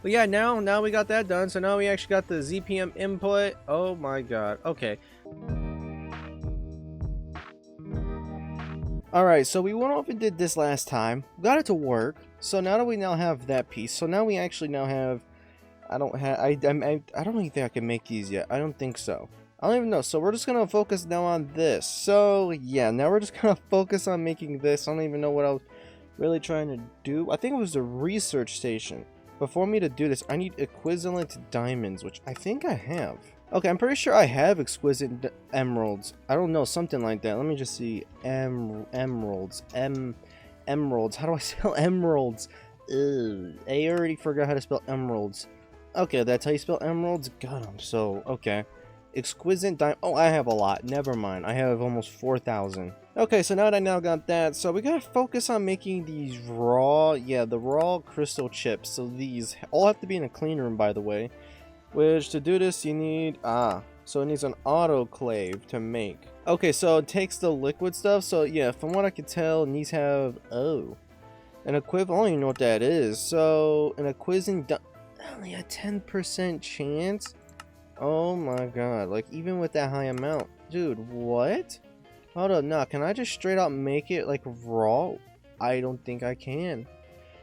But yeah, now we got that done. So now we actually got the ZPM input. Oh my god. Okay. Alright, so we went off and did this last time. Got it to work. So now that we now have that piece, so now we actually now have... I don't even think I can make these yet. I don't think so. I don't even know. So we're just gonna focus now on this. So yeah, now we're just gonna focus on making this. I don't even know what I was really trying to do. I think it was the research station. But for me to do this, I need equivalent diamonds, which I think I have. Okay, I'm pretty sure I have exquisite emeralds. I don't know, something like that. Let me just see. Emeralds. Emeralds. How do I spell emeralds? Ugh, I already forgot how to spell emeralds. Okay, that's how you spell emeralds? God, I'm so... Okay. Exquisite diamond. Oh, I have a lot. Never mind. I have almost 4,000. Okay, so now that I now got that, so we gotta focus on making these raw... Yeah, the raw crystal chips. So these all have to be in a clean room, by the way. Which, to do this, you need... so it needs an autoclave to make. Okay, so it takes the liquid stuff. So, yeah, from what I can tell, these have... Oh. An equivalent... I don't even know what that is. So, an equivalent... Only a 10% chance? Oh my god. Like, even with that high amount. Dude, what? Hold up, nah. Can I just straight up make it, like, raw? I don't think I can.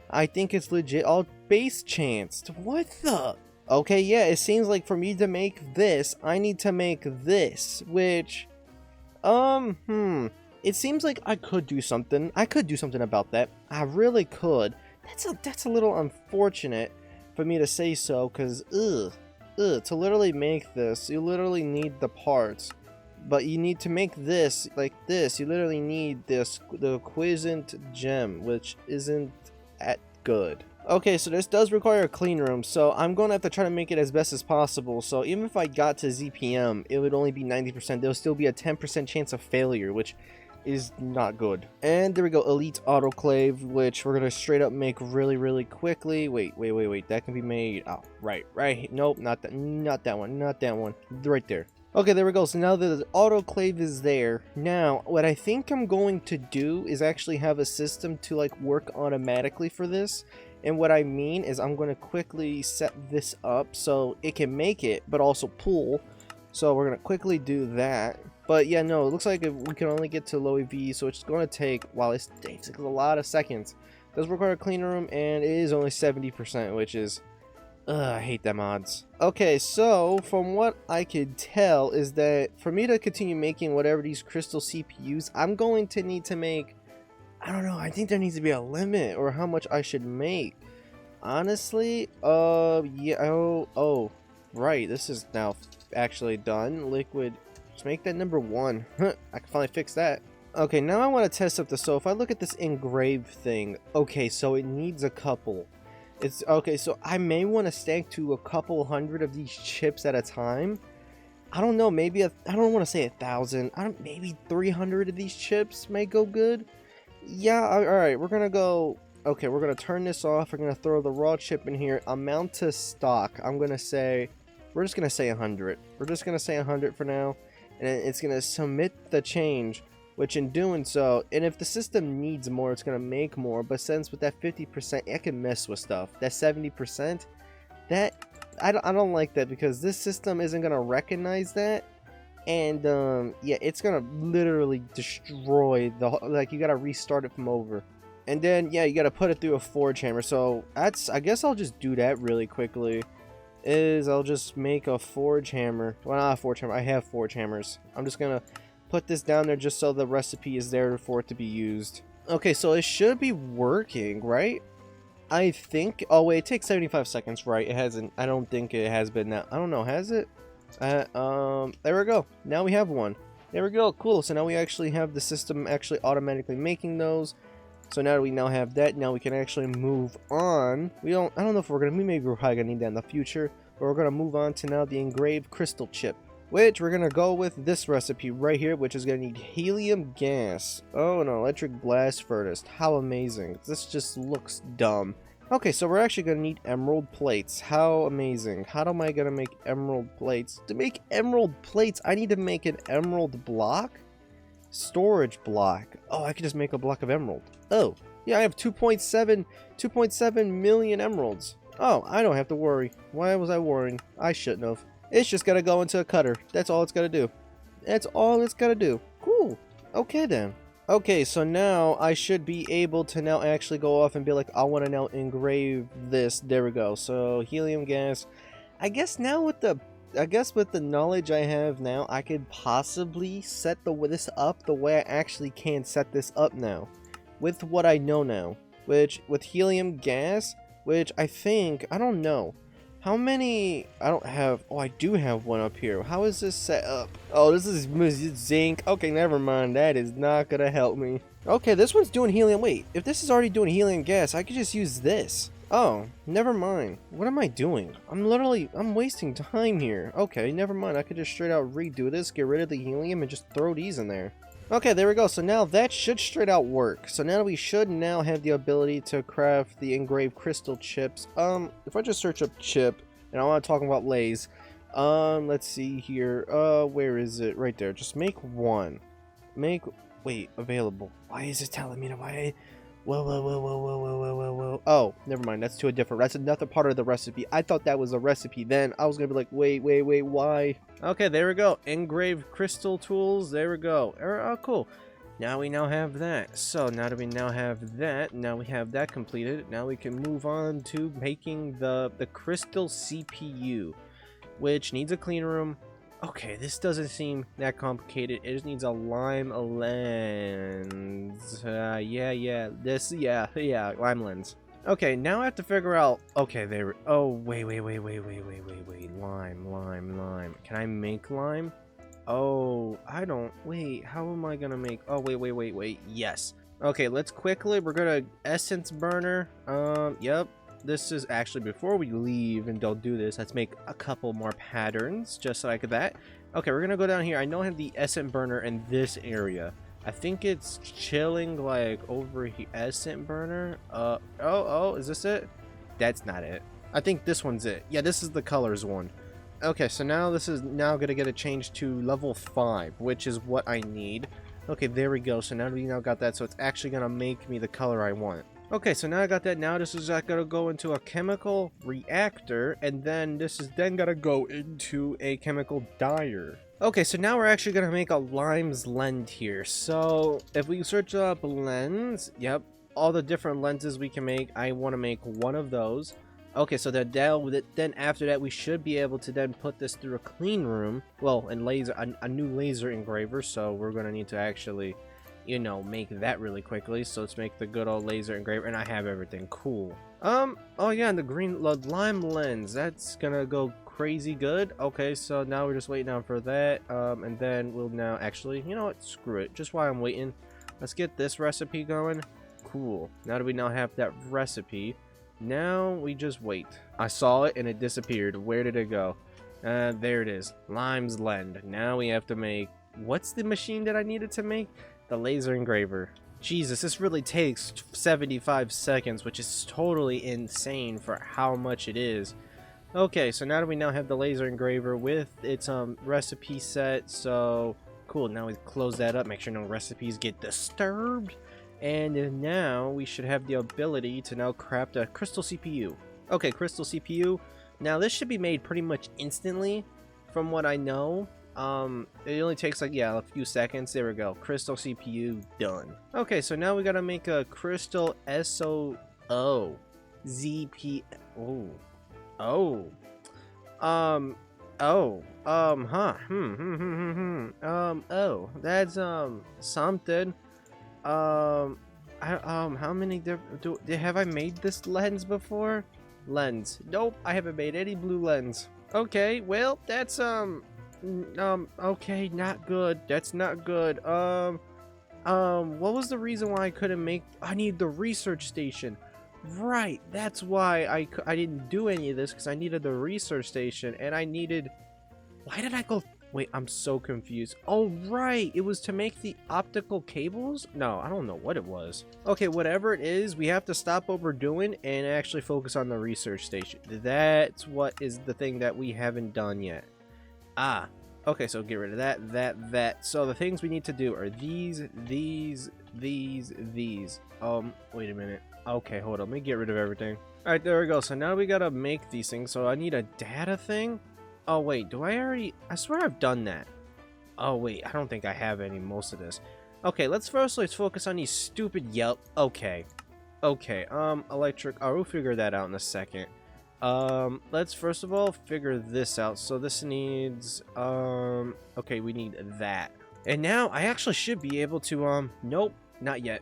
I think it's legit all base chanced. What the... Okay, yeah, it seems like for me to make this, I need to make this, which, it seems like I could do something. I could do something about that. I really could. That's a little unfortunate for me to say so, because, to literally make this, you literally need the parts. But you need to make this, like this, you literally need this, the exquisite gem, which isn't at good. Okay, so this does require a clean room, so I'm going to have to try to make it as best as possible. So even if I got to ZPM, it would only be 90%. There'll still be a 10% chance of failure, which is not good. And there we go, Elite Autoclave, which we're going to straight up make really quickly. Wait. That can be made... Oh, right. Nope, not that one. Right there. Okay, there we go. So now that the autoclave is there, now what I think I'm going to do is actually have a system to like work automatically for this. And what I mean is I'm going to quickly set this up so it can make it, but also pull. So we're going to quickly do that. But yeah, no, it looks like we can only get to low EV, so it's going to take, wow, it takes a lot of seconds. It does require a clean room, and it is only 70%, which is, I hate that mods. Okay, so from what I could tell is that for me to continue making whatever these crystal CPUs, I'm going to need to make, I don't know, I think there needs to be a limit or how much I should make. Honestly, yeah, oh, right, this is now actually done. Liquid, just make that number 1. I can finally fix that. Okay, now I want to test up the, so if I look at this engraved thing, okay, so it needs a couple. It's, okay, so I may want to stack to a couple hundred of these chips at a time. I don't know, maybe, I don't want to say 1,000, maybe 300 of these chips may go good. Yeah, alright, we're gonna go, okay, we're gonna turn this off, we're gonna throw the raw chip in here, amount to stock, I'm gonna say, we're just gonna say 100. We're just gonna say 100 for now, and it's gonna submit the change, which in doing so, and if the system needs more, it's gonna make more, but since with that 50%, I can mess with stuff. That 70%, that, I don't like that, because this system isn't gonna recognize that. And, yeah, it's gonna literally destroy the whole, like, you gotta restart it from over. And then, yeah, you gotta put it through a forge hammer. So, that's, I guess I'll just do that really quickly. I'll just make a forge hammer. Well, not a forge hammer, I have forge hammers. I'm just gonna put this down there just so the recipe is there for it to be used. Okay, so it should be working, right? I think, oh wait, it takes 75 seconds, right? It hasn't, I don't think it has been that, I don't know, has it? There we go. Now we have one. There we go. Cool. So now we actually have the system actually automatically making those. So now that we now have that, now we can actually move on. I don't know if maybe we're probably gonna need that in the future, but we're gonna move on to now the engraved crystal chip, which we're gonna go with this recipe right here, which is gonna need helium gas. Oh, an electric blast furnace. How amazing. This just looks dumb. Okay, so we're actually going to need emerald plates. How amazing. How am I going to make emerald plates? To make emerald plates, I need to make an emerald block? Storage block. Oh, I can just make a block of emerald. Oh, yeah, I have 2.7 million emeralds. Oh, I don't have to worry. Why was I worrying? I shouldn't have. It's just gotta go into a cutter. That's all it's gotta do. That's all it's gotta do. Cool. Okay then. Okay, so now I should be able to now actually go off and be like, I want to now engrave this. There we go. So helium gas. I guess now with the knowledge I have now, I could possibly set this up the way I actually can set this up now. With what I know now. Which, with helium gas, which I think, I don't know. How many, I don't have, oh, I do have one up here. How is this set up? Oh, this is zinc. Okay, never mind. That is not gonna help me. Okay, this one's doing helium. Wait, if this is already doing helium gas, I could just use this. Oh, never mind. What am I doing? I'm wasting time here. Okay, never mind. I could just straight out redo this, get rid of the helium, and just throw these in there. Okay, there we go. So now that should straight out work. So now we should now have the ability to craft the engraved crystal chips. If I just search up chip, and I want to talk about lays. Let's see here. Where is it? Right there. Just make one. Wait, available. Why is it telling me to why? Whoa. Oh, never mind. That's to a different. That's another part of the recipe. I thought that was a recipe. Then I was gonna be like, wait, why? Okay, there we go. Engraved crystal tools. There we go. Oh, cool. Now we have that. So now that we now have that, now we have that completed. Now we can move on to making the crystal CPU, which needs a clean room. Okay, this doesn't seem that complicated. It just needs a lime lens. Yeah, lime lens. Okay, now I have to figure out. Okay, there. Oh, wait. Lime. Can I make lime? Oh, I don't. Wait, how am I gonna make? Oh, wait. Yes. Okay, we're gonna essence burner. Yep. This is actually before we leave and don't do this. Let's make a couple more patterns just like that. Okay, we're gonna go down here. I know I have the essence burner in this area. I think it's chilling like over here. Essence burner. Oh, is this it? That's not it. I think this one's it. Yeah, this is the colors one. Okay, so now this is now gonna get a change to level 5, which is what I need. Okay, there we go. So now we got that, so it's actually gonna make me the color I want. Okay, so now I got that. Now this is gonna go into a chemical reactor, and then this is then gonna go into a chemical dyer. Okay, so now we're actually gonna make a lime's lens here. So if we search up lens, yep, all the different lenses we can make. I want to make one of those. Okay, so then after that we should be able to then put this through a clean room. Well, and a new laser engraver. So we're gonna need to actually, you know, make that really quickly. So let's make the good old laser engraver, and I have everything. Cool. Oh yeah, and the lime lens, that's gonna go crazy good. Okay, so now we're just waiting out for that. And then we'll now actually, you know what, screw it. Just while I'm waiting, let's get this recipe going. Cool. Now that we now have that recipe, now we just wait. I saw it and it disappeared. Where did it go? There it is. Lime's lens. Now we have to make, what's the machine that I needed to make? The laser engraver. Jesus, this really takes 75 seconds, which is totally insane for how much it is. Okay, so now that we now have the laser engraver with its recipe set, so cool. Now we close that up, make sure no recipes get disturbed, and now we should have the ability to now craft a crystal CPU. Okay, crystal CPU. Now this should be made pretty much instantly, from what I know. It only takes like, yeah, a few seconds. There we go. Crystal CPU done. Okay, so now we gotta make a crystal ZPM. That's something. How many have I made this lens before? Lens. Nope, I haven't made any blue lens. Okay, well, that's okay, not good. That's not good. What was the reason why I couldn't make? I need the research station. Right, that's why I didn't do any of this, because I needed the research station, and I needed... Why did I go... Wait, I'm so confused. Oh, right, it was to make the optical cables? No, I don't know what it was. Okay, whatever it is, we have to stop what we're doing and actually focus on the research station. That's what is the thing that we haven't done yet. Ah, okay, so get rid of that. So the things we need to do are these. Wait a minute. Okay, hold on. Let me get rid of everything. Alright, there we go. So now we gotta make these things. So I need a data thing. Oh, wait. Do I already... I swear I've done that. Oh, wait. I don't think I have most of this. Okay, let's focus on these stupid Yelp. Okay. Okay, electric. Oh, we'll figure that out in a second. Let's first of all figure this out. So this needs, okay, we need that. And now I actually should be able to, nope, not yet.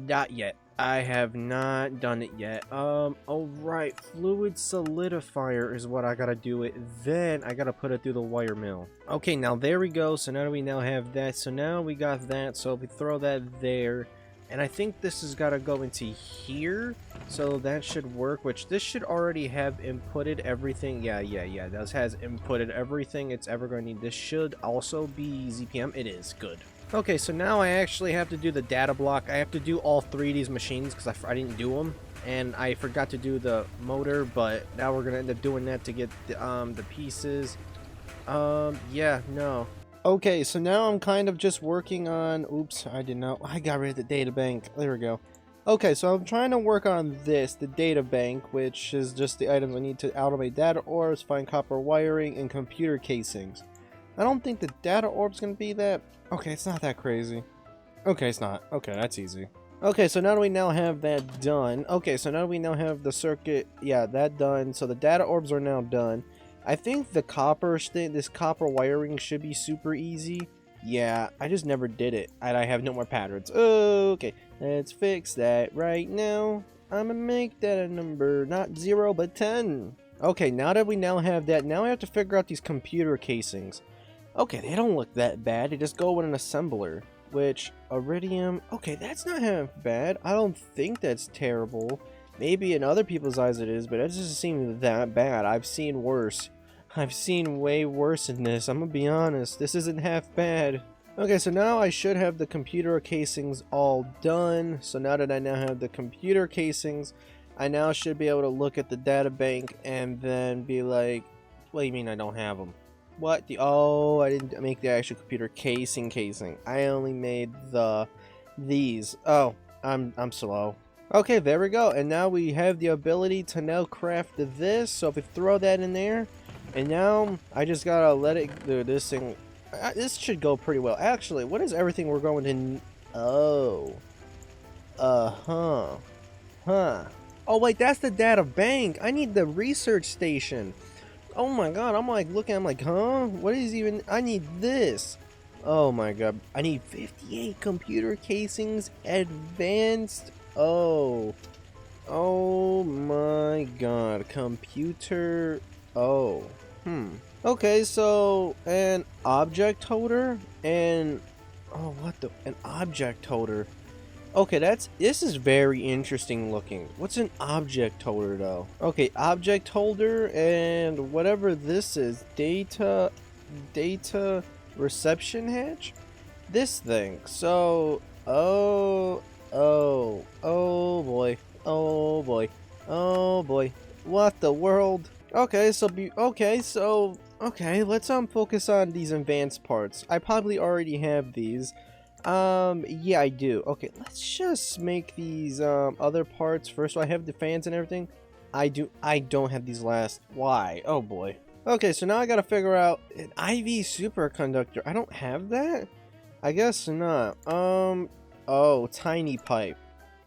Not yet. I have not done it yet. Alright, fluid solidifier is what I gotta do it. Then I gotta put it through the wire mill. Okay, now there we go. So now we now have that. So now we got that. So we throw that there. And I think this has got to go into here, so that should work, which this should already have inputted everything. Yeah, this has inputted everything it's ever going to need. This should also be ZPM. It is. Good. Okay, so now I actually have to do the data block. I have to do all 3 of these machines because I didn't do them, and I forgot to do the motor, but now we're going to end up doing that to get the pieces. Yeah, no. Okay, so now I'm kind of just working on... Oops, I did not... I got rid of the data bank. There we go. Okay, so I'm trying to work on this, the data bank, which is just the items I need to automate data orbs, find copper wiring, and computer casings. I don't think the data orb's going to be that... Okay, it's not that crazy. Okay, it's not. Okay, that's easy. Okay, so now we now have that done. Okay, so now we now have the circuit... Yeah, that done. So the data orbs are now done. I think the copper this copper wiring should be super easy. Yeah, I just never did it, and I have no more patterns. Okay, let's fix that right now. I'm gonna make that a number, not 0, but 10. Okay, now that we now have that, now I have to figure out these computer casings. Okay, they don't look that bad. They just go in an assembler, which, iridium, okay, that's not half bad. I don't think that's terrible. Maybe in other people's eyes it is, but it doesn't seem that bad. I've seen worse. I've seen way worse in this. I'm gonna be honest. This isn't half bad. Okay, so now I should have the computer casings all done. So now that I now have the computer casings, I now should be able to look at the data bank and then be like, what do you mean I don't have them? What? Oh, I didn't make the actual computer casing. I only made these. Oh, I'm slow. Okay, there we go. And now we have the ability to now craft this. So if we throw that in there, and now I just gotta let it do this thing. This should go pretty well. Actually, what is everything we're going to... Oh. Oh, wait, that's the data bank. I need the research station. Oh my god, I'm like looking, I'm like, huh? What is even... I need this. Oh my god. I need 58 computer casings advanced. Oh. Oh my god. Computer... Oh. Okay, so an object holder and an object holder. Okay, this is very interesting looking. What's an object holder though? Okay, object holder and whatever this is, data reception hatch. This thing. So, oh boy. What the world? Okay, let's focus on these advanced parts. I probably already have these. Yeah, I do. Okay, let's just make these other parts first. So I have the fans and everything. I don't have these last. Why? Oh boy. Okay, so now I gotta figure out an IV superconductor. I don't have that? I guess not. Oh, tiny pipe.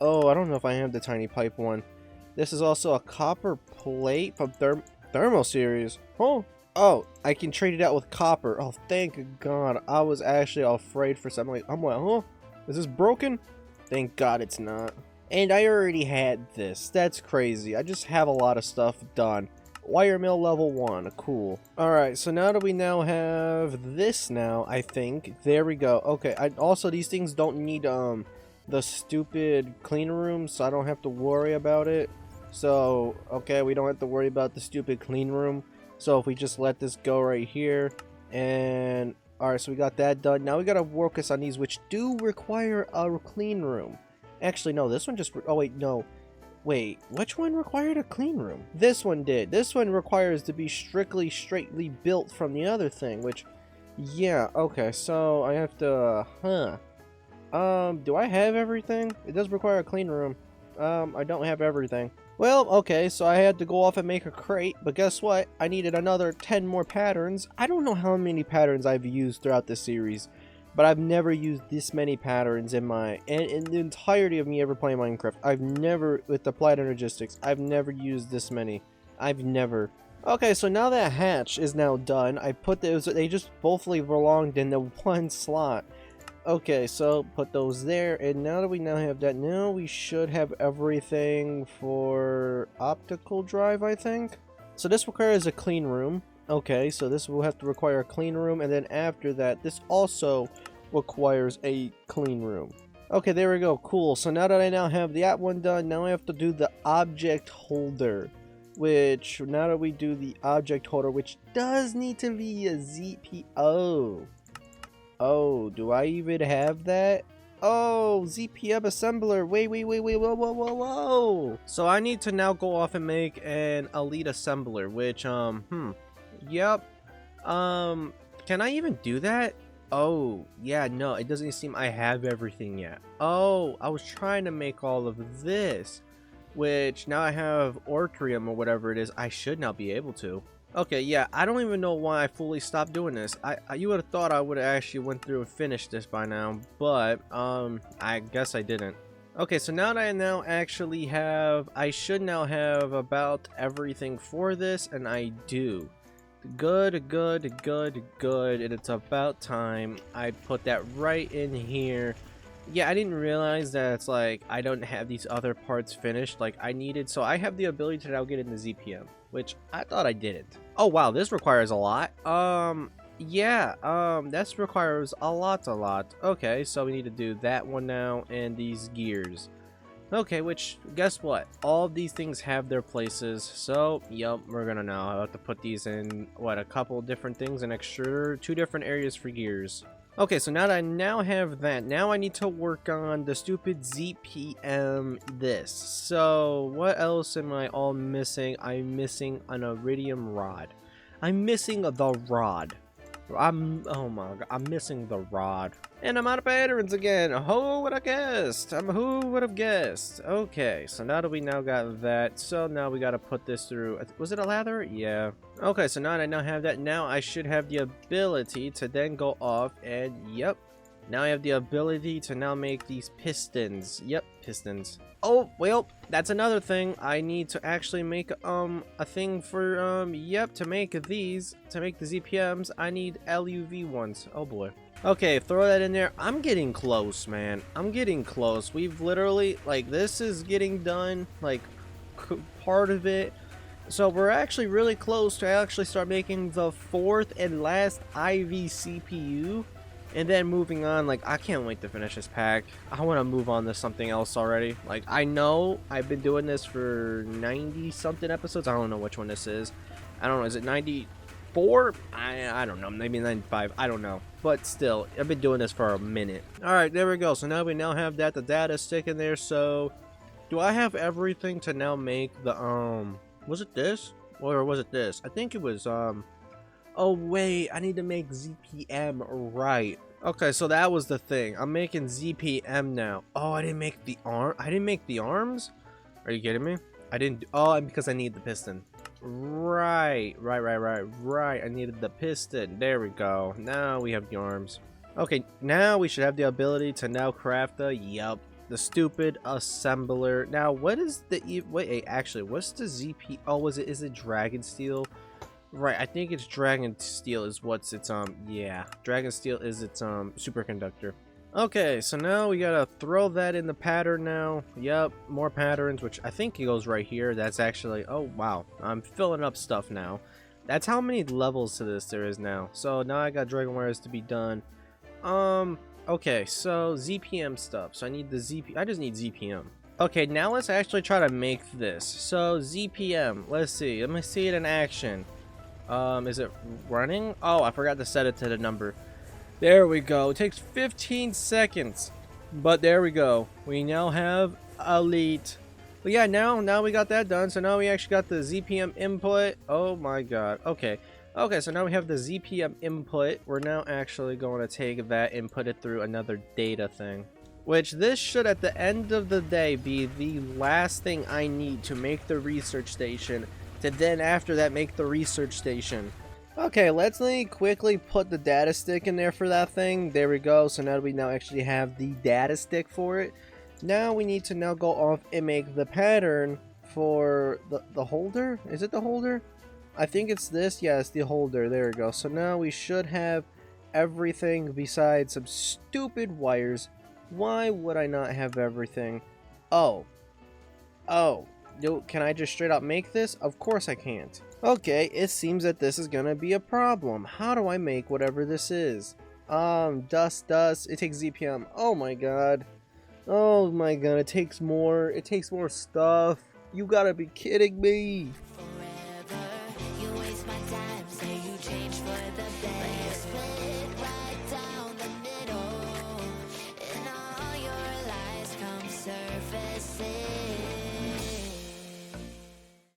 Oh, I don't know if I have the tiny pipe one. This is also a copper plate from Thermo series. Oh, I can trade it out with copper. Oh, thank God. I was actually afraid for something. I'm like, huh? Is this broken? Thank God it's not. And I already had this. That's crazy. I just have a lot of stuff done. Wire mill level 1. Cool. Alright, so now that we now have this now, I think. There we go. Okay, also these things don't need the stupid clean room, so I don't have to worry about it. So, okay, we don't have to worry about the stupid clean room. So if we just let this go right here, and alright, so we got that done. Now we gotta focus on these, which do require a clean room. Actually, no, this one just... Oh, wait, no. Wait, which one required a clean room? This one did. This one requires to be straightly built from the other thing, which... Yeah, okay, so I have to... do I have everything? It does require a clean room. I don't have everything. Well, okay, so I had to go off and make a crate, but guess what? I needed another 10 more patterns. I don't know how many patterns I've used throughout this series, but I've never used this many patterns in the entirety of me ever playing Minecraft. I've never, with Applied Energistics, I've never used this many. I've never. Okay, so now that hatch is now done, I put those, they just both belonged in the one slot. Okay, so put those there, and now that we now have that, now we should have everything for optical drive, I think. So this requires a clean room. Okay, so this will have to require a clean room, and then after that, this also requires a clean room. Okay, there we go, cool. So now that I now have that one done, now I have to do the object holder. Which, now that we do the object holder, which does need to be a ZPO. Oh, do I even have that? Oh, ZPM assembler. Wait, whoa. So I need to now go off and make an elite assembler, which, yep. Can I even do that? Oh, yeah, no, it doesn't seem I have everything yet. Oh, I was trying to make all of this, which now I have Ortrium or whatever it is. I should now be able to. Okay, yeah, I don't even know why I fully stopped doing this. You would have thought I would have actually went through and finished this by now, but I guess I didn't. Okay, so now that I now actually have, I should now have about everything for this, and I do. Good, and it's about time I put that right in here. Yeah, I didn't realize that it's like I don't have these other parts finished like I needed, so I have the ability to now get into ZPM, which I thought I didn't. Oh wow, this requires a lot. Yeah, this requires a lot. Okay, so we need to do that one now and these gears. Okay, which, guess what? All of these things have their places, so, yep, we're gonna now have to put these in, what, a couple different things and extruder, 2 different areas for gears. Okay, so now that I now have that, now I need to work on the stupid ZPM this. So, what else am I all missing? I'm missing an iridium rod. I'm missing the rod. Oh my god, I'm missing the rod. And I'm out of patterns again. Who would have guessed? Who would have guessed? Okay, so now that we now got that, so now we gotta put this through. Was it a lather? Yeah. Okay, so now that I now have that, now I should have the ability to then go off and, yep. Now I have the ability to now make these pistons. Yep, pistons. Oh, well, that's another thing. I need to actually make, a thing for, yep, to make these, to make the ZPMs, I need LUV ones. Oh boy. Okay, throw that in there. I'm getting close, man. I'm getting close. We've literally, like, this is getting done, like, part of it. So we're actually really close to actually start making the 4th and last IV CPU. And then moving on, like, I can't wait to finish this pack. I want to move on to something else already. Like, I know I've been doing this for 90-something episodes. I don't know which one this is. I don't know. Is it 94? I don't know. Maybe 95. I don't know. But still, I've been doing this for a minute. Alright, there we go. So now we now have that. The data stick in there. So, do I have everything to now make the, was it this? Or was it this? I think it was, oh wait, I need to make ZPM, right. Okay, so that was the thing. I'm making ZPM now. Oh, I didn't make the arm. I didn't make the arms? Are you kidding me? I didn't. Oh, because I need the piston. Right. I needed the piston. There we go. Now we have the arms. Okay, now we should have the ability to now craft the, yep, the stupid assembler. Now, what is the, wait, actually, what's the ZP? Oh, is it Dragon Steel? Right, I think it's Dragon Steel is what's its, yeah. Dragon Steel is its, superconductor. Okay, so now we gotta throw that in the pattern now. Yep, more patterns, which I think it goes right here. That's actually, oh, wow. I'm filling up stuff now. That's how many levels to this there is now. So now I got Dragon Wires to be done. Okay, so ZPM stuff. So I need the I just need ZPM. Okay, now let's actually try to make this. So ZPM, let's see. Let me see it in action. Is it running? Oh, I forgot to set it to the number. There we go. It takes 15 seconds. But there we go. We now have Elite. But yeah, now we got that done. So now we actually got the ZPM input. Oh my god. Okay. Okay, so now we have the ZPM input. We're now actually going to take that and put it through another data thing. Which this should at the end of the day be the last thing I need to make the research station, to then after that make the research station. Okay, let's quickly put the data stick in there for that thing. There we go. So now we actually have the data stick for it. Now we need to now go off and make the pattern for the holder. Is it the holder? I think it's this. Yeah, it's the holder. There we go. So now we should have everything besides some stupid wires. Why would I not have everything? Oh. Can I just straight up make this? Of course I can't. Okay, it seems that this is gonna be a problem. How do I make whatever this is? Dust. It takes ZPM. Oh my god. Oh my god, it takes more stuff. You gotta be kidding me.